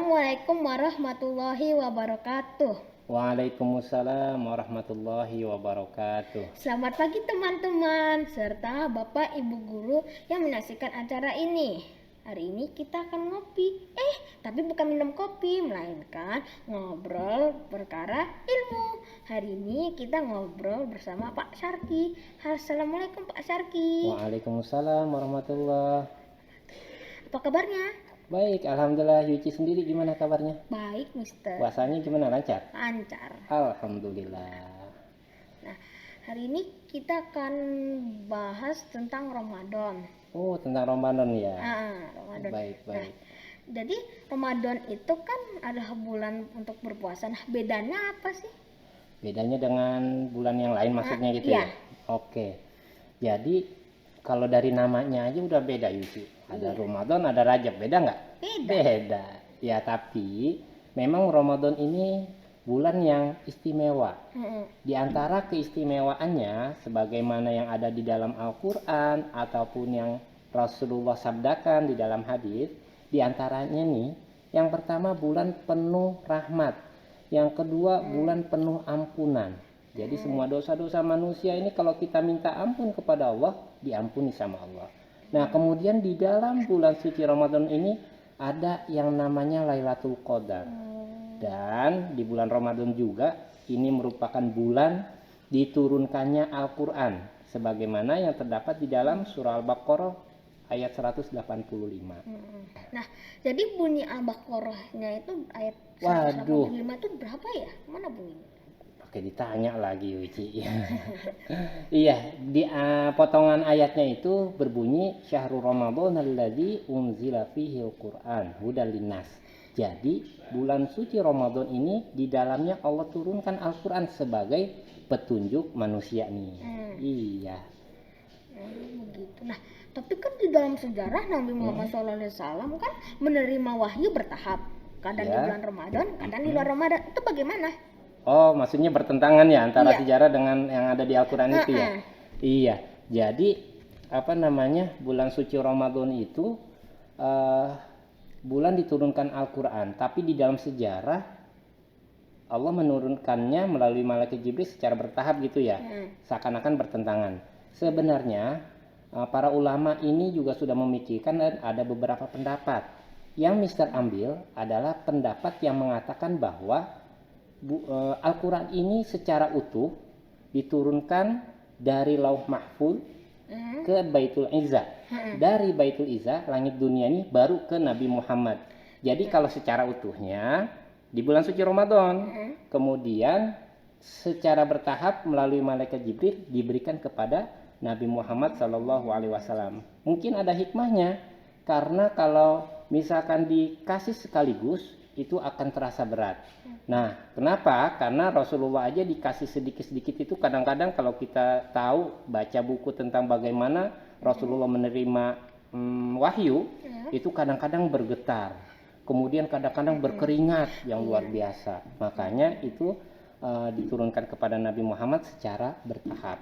Assalamualaikum warahmatullahi wabarakatuh. Waalaikumsalam warahmatullahi wabarakatuh. Selamat pagi teman-teman, serta Bapak Ibu Guru yang menyaksikan acara ini. Hari ini kita akan ngopi. Tapi bukan minum kopi, melainkan ngobrol perkara ilmu. Hari ini kita ngobrol bersama Pak Syarki. Assalamualaikum Pak Syarki. Waalaikumsalam warahmatullahi. Apa kabarnya? Baik, alhamdulillah. Yuci sendiri gimana kabarnya? Baik, Mister. Puasanya gimana, lancar? Lancar. Alhamdulillah. Nah, hari ini kita akan bahas tentang Ramadan. Oh, tentang Ramadan ya. Ramadan. Baik. Nah, jadi Ramadan itu kan adalah bulan untuk berpuasa. Nah, bedanya apa sih? Bedanya dengan bulan yang lain maksudnya gitu iya. ya? Oke. Jadi kalau dari namanya aja udah beda Yuci. Ada Ramadan, ada Rajab, beda nggak? Beda. Ya, tapi memang Ramadan ini bulan yang istimewa. Di antara keistimewaannya, sebagaimana yang ada di dalam Al-Quran ataupun yang Rasulullah sabdakan di dalam hadis, di antaranya nih, yang pertama bulan penuh rahmat, yang kedua bulan penuh ampunan. Jadi semua dosa-dosa manusia ini kalau kita minta ampun kepada Allah, diampuni sama Allah. Nah, kemudian di dalam bulan suci Ramadan ini ada yang namanya Lailatul Qadar. Dan di bulan Ramadan juga ini merupakan bulan diturunkannya Al-Quran, sebagaimana yang terdapat di dalam surah Al-Baqarah ayat 185. Nah, jadi bunyi Al-Baqarahnya itu ayat 185 itu berapa ya? Mana bunyinya? Oke, ditanya lagi Wici. Iya, di potongan ayatnya itu berbunyi Syahrul Ramadan alladzi unzila fihi al-Qur'an hudal linnas. Jadi, bulan suci Ramadan ini di dalamnya Allah turunkan Al-Qur'an sebagai petunjuk manusia nih. Iya. Begitu. Nah, tapi kan di dalam sejarah Nabi Muhammad SAW kan menerima wahyu bertahap. Kadang di bulan Ramadan, kadang di luar Ramadan. Itu bagaimana? Oh, maksudnya bertentangan ya antara sejarah dengan yang ada di Al-Quran itu ya? Iya. Jadi bulan suci Ramadan itu bulan diturunkan Al-Quran, tapi di dalam sejarah Allah menurunkannya melalui malaikat Jibril secara bertahap gitu ya, seakan-akan bertentangan. Sebenarnya para ulama ini juga sudah memikirkan dan ada beberapa pendapat. Yang Mister ambil adalah pendapat yang mengatakan bahwa Al-Quran ini secara utuh diturunkan dari Lauh Mahfuz ke Baitul Izzah. Dari Baitul Izzah, langit dunia ini baru ke Nabi Muhammad. Jadi kalau secara utuhnya di bulan suci Ramadan, kemudian secara bertahap melalui malaikat Jibril diberikan kepada Nabi Muhammad SAW. Mungkin ada hikmahnya, karena kalau misalkan dikasih sekaligus itu akan terasa berat. Nah, kenapa? Karena Rasulullah aja dikasih sedikit-sedikit itu kadang-kadang kalau kita tahu baca buku tentang bagaimana Rasulullah menerima wahyu, itu kadang-kadang bergetar. Kemudian kadang-kadang berkeringat yang luar biasa. Makanya itu diturunkan kepada Nabi Muhammad secara bertahap.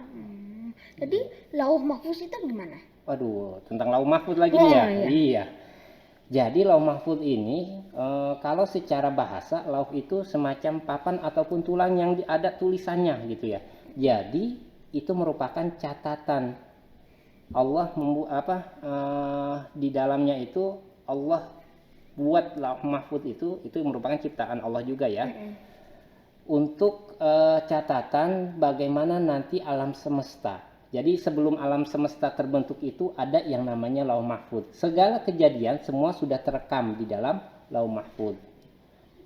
Jadi Lauh Mahfuz itu gimana? Waduh, tentang Lauh Mahfuz lagi nih ya? Iya. Jadi Lauh Mahfuz ini kalau secara bahasa lauh itu semacam papan ataupun tulang yang ada tulisannya gitu ya. Jadi itu merupakan catatan Allah di dalamnya itu Allah buat Lauh Mahfuz itu merupakan ciptaan Allah juga ya. Untuk catatan bagaimana nanti alam semesta. Jadi sebelum alam semesta terbentuk itu ada yang namanya Lauh Mahfuz. Segala kejadian semua sudah terekam di dalam Lauh Mahfuz.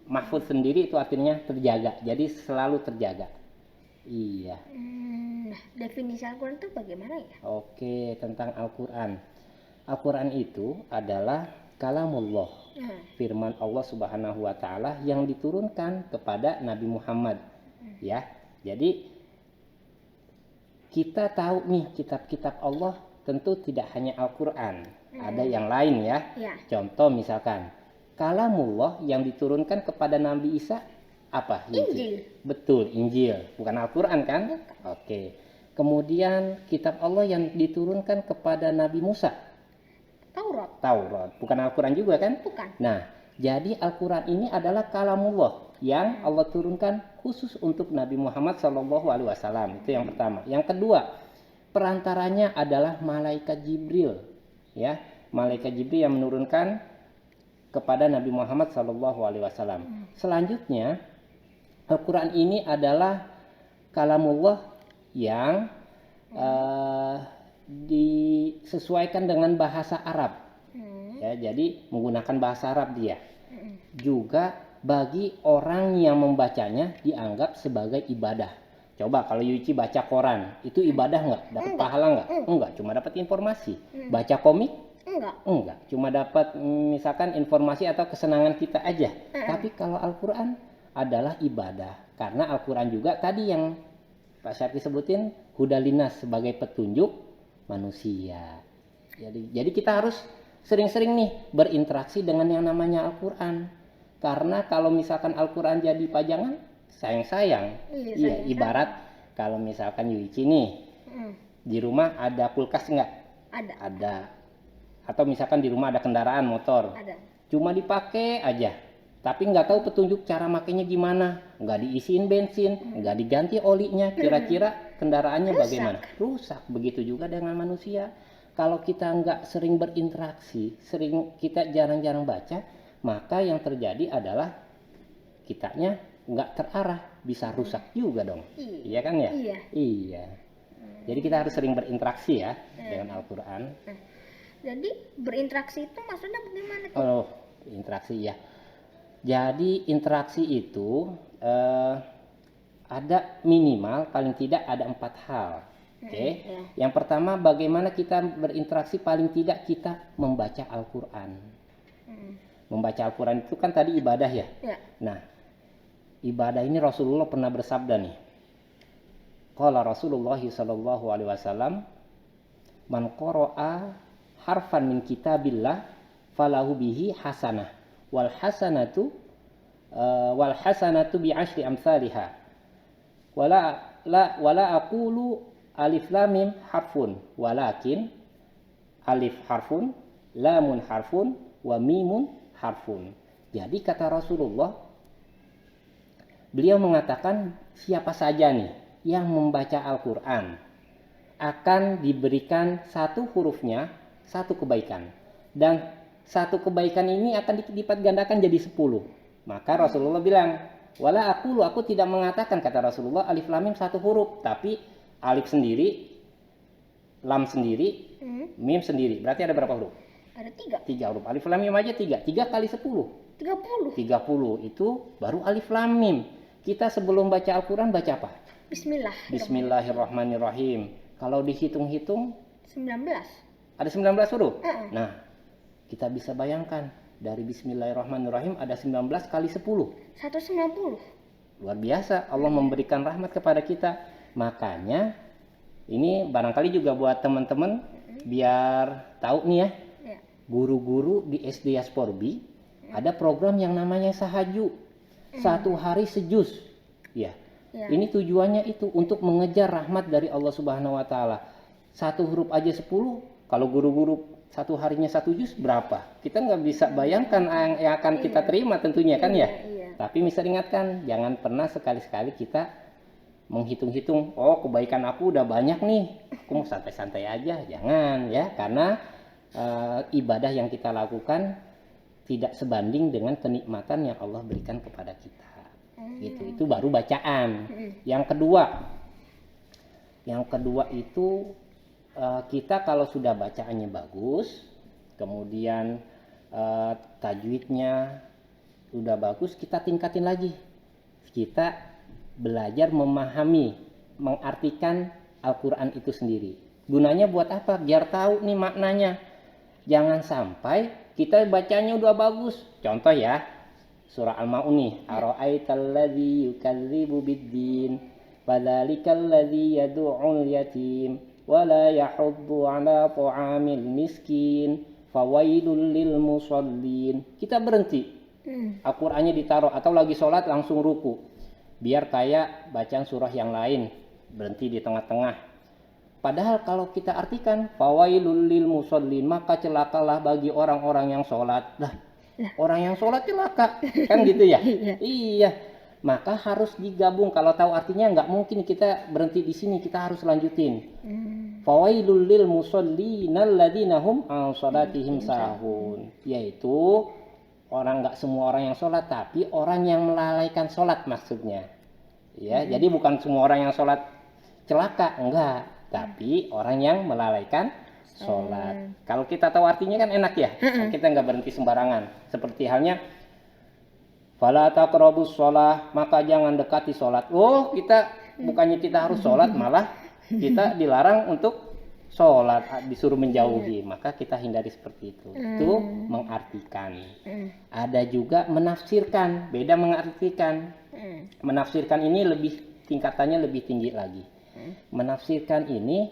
Mahfuz sendiri itu artinya terjaga. Jadi selalu terjaga. Iya. Definisi Al-Quran itu bagaimana ya? Oke, tentang Al-Quran. Al-Quran itu adalah kalamullah. Firman Allah Subhanahu wa taala yang diturunkan kepada Nabi Muhammad. Ya. Jadi kita tahu nih kitab-kitab Allah tentu tidak hanya Al-Quran, ada yang lain ya. Contoh misalkan kalamullah yang diturunkan kepada Nabi Isa apa? Injil. Betul, Injil, bukan Al-Quran kan? Oke. Kemudian kitab Allah yang diturunkan kepada Nabi Musa? Taurat. Bukan Al-Quran juga kan? Bukan. Nah, Jadi Al-Quran ini adalah kalamullah yang Allah turunkan khusus untuk Nabi Muhammad SAW. Itu yang pertama. Yang kedua, perantaranya adalah malaikat Jibril, ya, malaikat Jibril yang menurunkan kepada Nabi Muhammad SAW. Selanjutnya, Al-Quran ini adalah kalamullah yang disesuaikan dengan bahasa Arab. Ya, jadi menggunakan bahasa Arab dia. Juga bagi orang yang membacanya dianggap sebagai ibadah. Coba kalau Yuci baca koran, itu ibadah nggak? Dapat pahala nggak? Enggak, cuma dapat informasi. Baca komik? Enggak, cuma dapat misalkan informasi atau kesenangan kita aja. Tapi kalau Al-Quran adalah ibadah. Karena Al-Quran juga tadi yang Pak Syarki sebutin, hudalinas sebagai petunjuk manusia. Jadi kita harus sering-sering nih berinteraksi dengan yang namanya Al-Quran. Karena kalau misalkan Al-Quran jadi pajangan, sayang-sayang. Iya, ibarat kalau misalkan Yuichi nih, di rumah ada kulkas nggak? Ada. Atau misalkan di rumah ada kendaraan motor. Ada. Cuma dipakai aja. Tapi nggak tahu petunjuk cara makainya gimana. Nggak diisiin bensin, nggak diganti olinya. Kira-kira kendaraannya bagaimana? Rusak. Begitu juga dengan manusia. Kalau kita nggak sering berinteraksi, kita jarang-jarang baca, maka yang terjadi adalah kitanya nggak terarah, bisa rusak juga dong. Iya kan ya? Iya. Jadi kita harus sering berinteraksi ya dengan Al-Quran. Jadi berinteraksi itu maksudnya bagaimana? Oh, interaksi ya. Jadi interaksi itu ada minimal paling tidak ada 4 hal. Oke. Yang pertama, bagaimana kita berinteraksi, paling tidak kita membaca Al-Quran. Membaca Al-Quran itu kan tadi ibadah ya. Nah, ibadah ini Rasulullah pernah bersabda nih. Qala Rasulullah sallallahu alaihi wasallam, "Man qara'a harfan min kitabillah falahu bihi hasanah wal hasanatu bi asyri amsalihha. Wala aqulu alif lam mim harfun walakin alif harfun, lamun harfun, wa mimun harfun." Jadi kata Rasulullah, beliau mengatakan siapa saja nih yang membaca Al-Quran akan diberikan satu hurufnya satu kebaikan, dan satu kebaikan ini akan dilipat gandakan jadi 10. Maka Rasulullah bilang, wala aku tidak mengatakan, kata Rasulullah, alif lam mim satu huruf, tapi alif sendiri, lam sendiri, mim sendiri. Berarti ada berapa huruf? Ada 3. 3 huruf. Alif lam mim aja 3. 3 kali 10. 30 itu baru alif lam mim. Kita sebelum baca Al-Quran baca apa? Bismillahirrahmanirrahim. Kalau dihitung-hitung 19. Ada 19 huruf. Nah, kita bisa bayangkan dari Bismillahirrahmanirrahim ada 19 kali 10. 190. Luar biasa, Allah memberikan rahmat kepada kita. Makanya ini barangkali juga buat teman-teman biar tahu nih ya. Guru-guru di SD Yasporbi ada program yang namanya Sahaju. 1 hari sejuz. Ya. Ini tujuannya itu untuk mengejar rahmat dari Allah Subhanahu wa taala. 1 huruf aja 10, kalau guru-guru 1 harinya 1 juz berapa? Kita nggak bisa bayangkan yang akan kita terima tentunya kan ya. Tapi misal ingatkan, jangan pernah sekali-sekali kita menghitung-hitung, oh kebaikan aku udah banyak nih, aku mau santai-santai aja. Jangan ya, karena ibadah yang kita lakukan tidak sebanding dengan kenikmatan yang Allah berikan kepada kita. Gitu. Itu baru bacaan. Yang kedua itu kita kalau sudah bacaannya bagus, kemudian tajwidnya udah bagus, kita tingkatin lagi. Kita belajar memahami, mengartikan Al-Quran itu sendiri. Gunanya buat apa? Biar tahu nih maknanya. Jangan sampai kita bacanya udah bagus. Contoh ya, surah Al-Ma'un nih. Ara'aital ladzi yukadzibu biddin, fadzalikal ladzi yad'ul yatim, wala yahuddu ala ta'amil miskin, fawailul lil musallin. Kita berhenti. Al-Qur'annya ditaruh atau lagi sholat langsung ruku. Biar kayak bacaan surah yang lain, berhenti di tengah-tengah. Padahal kalau kita artikan fawailul lil musallin, maka celakalah bagi orang-orang yang sholat. Lah, Orang yang sholat celaka, kan gitu ya? Iya. Iya. Maka harus digabung. Kalau tahu artinya nggak mungkin kita berhenti di sini, kita harus lanjutin. Fawailul lil musallina alladzina hum an sholatihim sahun. Yaitu nggak semua orang yang sholat, tapi orang yang melalaikan sholat maksudnya. Ya, jadi bukan semua orang yang sholat celaka, enggak, tapi orang yang melalaikan sholat. Kalau kita tahu artinya kan enak ya, kita nggak berhenti sembarangan. Seperti halnya fala taqrabus sholat, maka jangan dekati sholat. Oh, kita bukannya kita harus sholat, malah kita dilarang untuk sholat, disuruh menjauhi. Maka kita hindari seperti itu. Itu mengartikan. Ada juga menafsirkan, beda mengartikan. Menafsirkan ini tingkatannya lebih tinggi lagi. Menafsirkan ini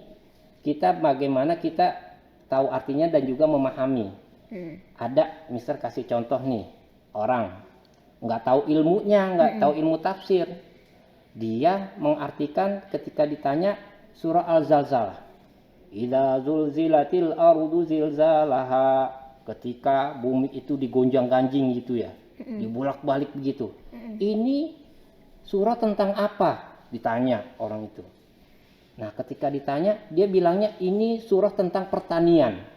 kita bagaimana kita tahu artinya dan juga memahami. Ada, misal kasih contoh nih, orang nggak tahu ilmunya, nggak tahu ilmu tafsir, dia mengartikan ketika ditanya surah Al-Zalzalah, idza zulzilatil ardu zilzalaha, ketika bumi itu digonjang-ganjing gitu ya, dibulak-balik begitu. Ini surah tentang apa? Ditanya orang itu. Nah, ketika ditanya, dia bilangnya ini surah tentang pertanian.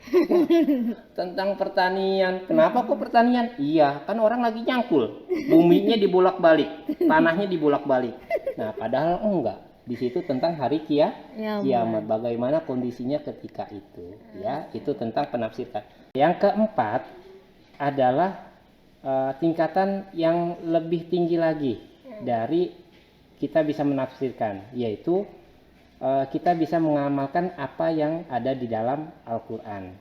Tentang pertanian. Kenapa kok pertanian? Iya, kan orang lagi nyangkul. Buminya dibolak-balik, tanahnya dibolak-balik. Nah, padahal enggak. Di situ tentang hari kiamat. Bagaimana kondisinya ketika itu. Ya, itu tentang penafsiran. Yang keempat adalah tingkatan yang lebih tinggi lagi dari kita bisa menafsirkan, yaitu kita bisa mengamalkan apa yang ada di dalam Al-Quran.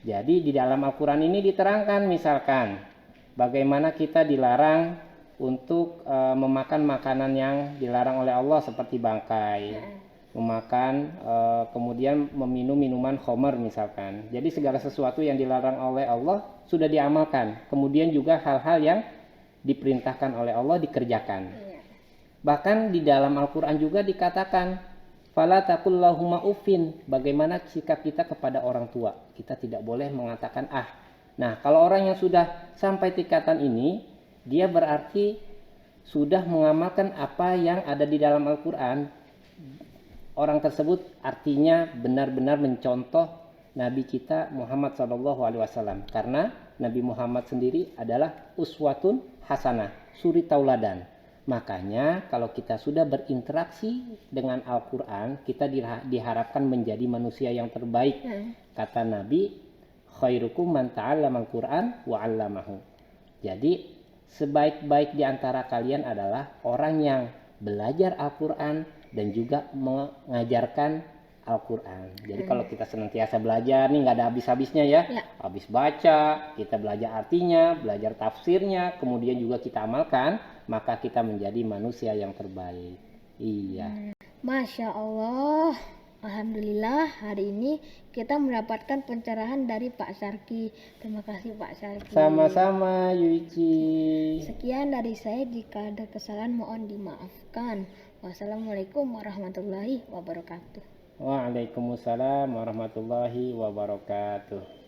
Jadi di dalam Al-Quran ini diterangkan misalkan bagaimana kita dilarang untuk memakan makanan yang dilarang oleh Allah seperti bangkai, memakan kemudian meminum minuman khamar misalkan. Jadi segala sesuatu yang dilarang oleh Allah sudah diamalkan. Kemudian juga hal-hal yang diperintahkan oleh Allah dikerjakan. Bahkan di dalam Al-Quran juga dikatakan fala taqul lahuma uffin, bagaimana sikap kita kepada orang tua. Kita tidak boleh mengatakan ah. Nah, kalau orang yang sudah sampai tingkatan ini, dia berarti sudah mengamalkan apa yang ada di dalam Al-Quran. Orang tersebut artinya benar-benar mencontoh Nabi kita Muhammad SAW. Karena Nabi Muhammad sendiri adalah uswatun hasanah, suri tauladan. Makanya kalau kita sudah berinteraksi dengan Al-Quran, kita diharapkan menjadi manusia yang terbaik. Kata Nabi, khairukum man ta'allama al-Quran wa 'allamahu. Jadi sebaik-baik di antara kalian adalah orang yang belajar Al-Quran dan juga mengajarkan Al-Quran. Jadi kalau kita senantiasa belajar nih nggak ada habis-habisnya ya. Habis baca, kita belajar artinya, belajar tafsirnya, kemudian juga kita amalkan, maka kita menjadi manusia yang terbaik. Iya. Masya Allah. Alhamdulillah hari ini kita mendapatkan pencerahan dari Pak Sarki. Terima kasih Pak Sarki. Sama-sama Yuichi. Sekian dari saya, jika ada kesalahan mohon dimaafkan. Wassalamualaikum warahmatullahi wabarakatuh. Waalaikumsalam warahmatullahi wabarakatuh.